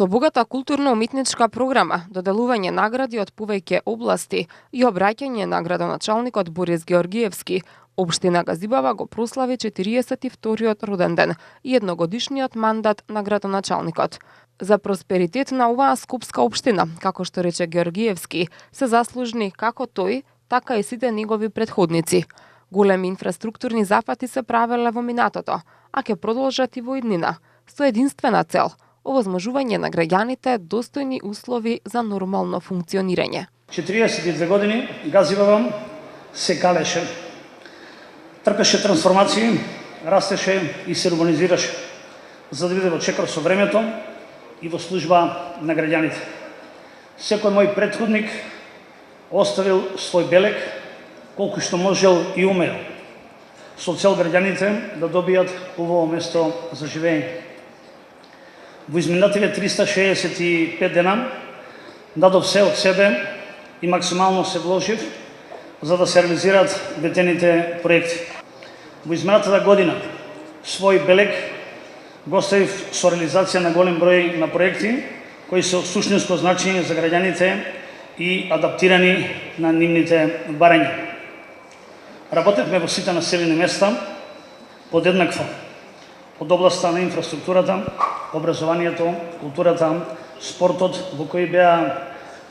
Со богата културно-уметничка програма, доделување награди од повеќе области и обраќање на градоначалникот Борис Георгиевски, Општина Газибава го прослави 42-тиот роден ден и едногодишниот мандат на градоначалникот. За просперитет на оваа скопска општина, како што рече Георгиевски, се заслужни како тој, така и сите негови претходници. Големи инфраструктурни зафати се правеле во минатото, а ќе продолжат и во иднина, со единствена цел – овозможување на граѓаните достојни услови за нормално функционирање. 42 години Газибава се калеше, трпеше трансформации, растеше и се урбанизираше, за да биде во чекор со времето и во служба на граѓаните. Секој мој претходник оставил свој белег, колку што можел и умел, со цел граѓаните да добијат убаво место за живење. Во изминативе 365 дена дадов се од себе и максимално се вложив за да се реализираат ветените проекти. Во изминатата година свој белег го оставив со реализација на голем број на проекти кои се од суштинско значење за граѓаните и адаптирани на нивните барања. Работевме во сите населени места подеднакво, од областа на инфраструктурата, образованието, културата, спортот, во кои беа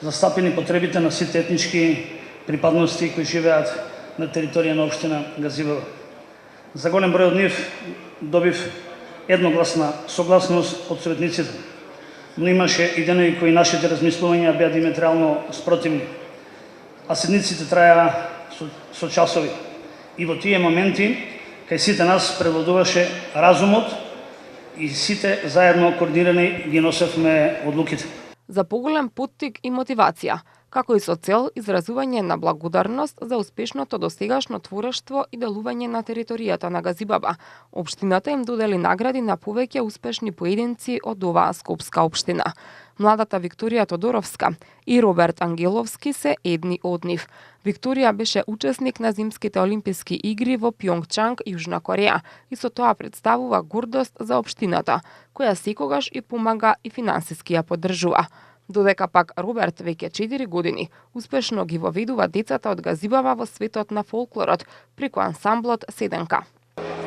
застапени потребите на сите етнички припадности кои живеат на територија на општина Газибава. За голем број од нив добив едногласна согласност од советниците, но имаше и денови кои нашите размислувања беа диаметрално спротивни, а седниците траја со часови. И во тие моменти кај сите нас превладуваше разумот и сите заедно координирани ги носевме одлуките. За поголем поттик и мотивација, како и со цел изразување на благодарност за успешното досегашно творештво и делување на територијата на Газибаба, општината им додели награди на повеќе успешни поединци од оваа скопска општина. Младата Викторија Тодоровска и Роберт Ангеловски се едни од нив. Викторија беше учесник на зимските олимписки игри во Пјонгчанг, Јужна Кореја, и со тоа представува гордост за општината, која секогаш и помага и финансиски ја поддржува. Додека пак Роберт веќе 4 години успешно ги воведува децата од Газибава во светот на фолклорот преку ансамблот Седенка.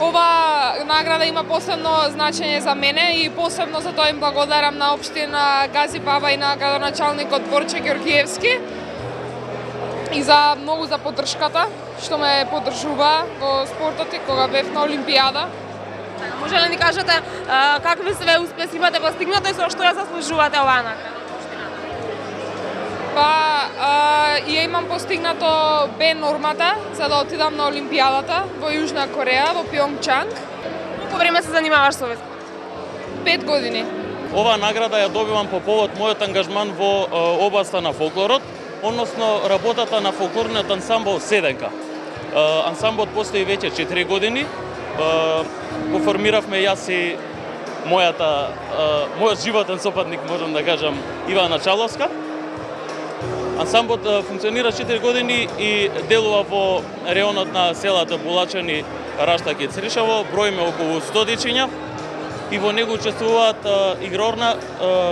Ова награда има посебно значење за мене и посебно за тоа им благодарам на општина Газибава и на градоначалникот Борче Георгиевски и за многу за поддршката што ме поддржува во спортот и кога бев на Олимпијада. Може ли ни кажете какви све успеси имате постигнато и со што ја заслужувате оваа награда? Ја имам постигнато Б нормата за да отидам на Олимпијадата во Јужна Кореја, во Пјонгчанг. Колку време се занимаваш со овој? 5 години. Оваа награда ја добивам по повод мојот ангажман во областа на фолклорот, односно работата на фолклорниот ансамбл Седенка. Ансамблот постои веќе 4 години. Го формиравме јас и мојот животен сопатник, можам да кажам, Ивана Чаловска. Ансамблот функционира 4 години и делува во реонот на селата Булачани, Раштак и Цришево. Броиме околу 100 дечиња и во него учествуваат игрорна,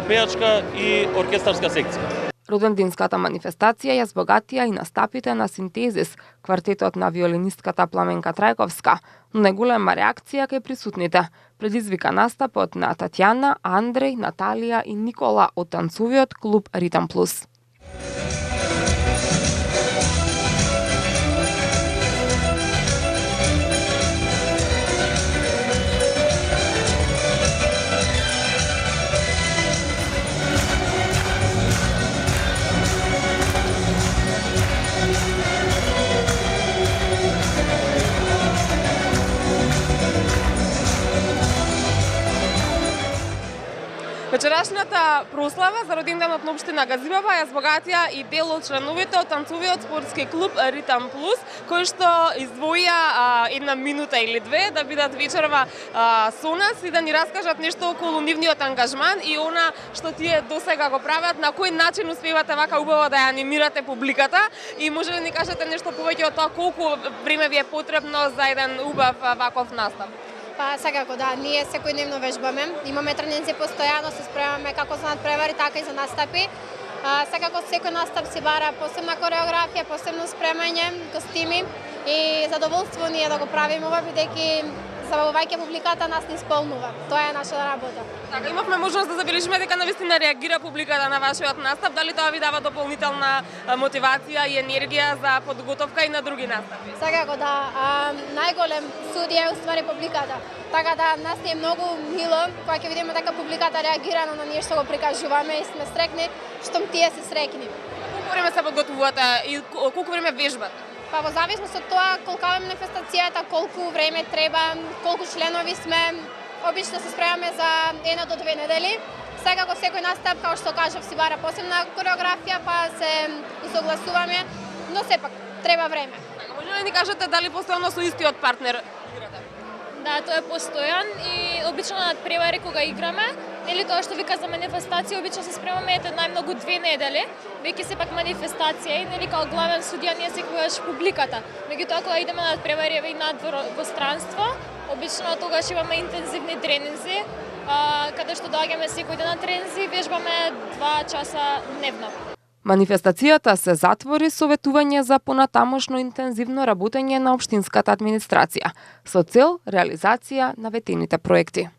пејачка и оркестарска секција. Родендинската манифестација ја збогатија и настапите на Синтезис, квартетот на виолинистката Пламенка Трајковска, но најголема реакција кај присутните предизвика настапот на Татјана, Андреј, Наталија и Никола од танцувиот клуб Ритам Плюс. Вечерашната прослава за роденденот на општина Газибава ја збогатија и дел од членовите од танцувиот спортски клуб Ритам Плюс, кои што издвоија една минута или две да бидат вечерва со нас и да ни раскажат нешто околу нивниот ангажман и она што тие досега го прават, на кој начин успевате вака убаво да ја анимирате публиката и може ли ни кажете нешто повеќе од тоа колку време ви е потребно за еден убав ваков настап? Па секако да, ние секојдневно вежбаме, имаме тренинзи постојано, се спремаме како за надпревари, така и за настапи. Секако секој настап си бара посебна кореографија, посебно спремање, костими и задоволство ние да го правиме ова, бидејќи забавувајќи публиката нас не исполнува. Тоа е нашата работа. Така, имавме можност да забележиме дека навистина реагира публиката на вашиот настап. Дали тоа ви дава дополнителна мотивација и енергија за подготовка и на други настапи? Секако да, најголем судија е уствари публиката. Така да нас е многу мило кога ќе видиме дека публиката реагира на ние што го прикажуваме и сме срекни штом тие се срекни. Колку време се подготвувате и колку време вежбате? Па во зависност од тоа колка е манифестацијата, колку време треба, колку членови сме, обично се спремаме за 1 до 2 недели. Секако секој настап, како што кажав, си бара посебна кореографија, па се усогласуваме, но сепак треба време. Може ли ни кажете дали постојано со истиот партнер играте? Да, тој е постојан и обично на надпревари кога играме, нели тоа што вика за манифестација, обично се спремаме најмногу 2 недели, веќе сепак манифестација и нели као главен судија ние секогаш публиката. Меѓутоа кога идеме на надпревари и надвор во странство, обично тогаш имаме интензивни тренинзи, каде што доаѓаме секој ден на тренинзи, вежбаме 2 часа дневно. Манифестацијата се затвори со ветување за понатамошно интензивно работење на општинската администрација со цел реализација на ветените проекти.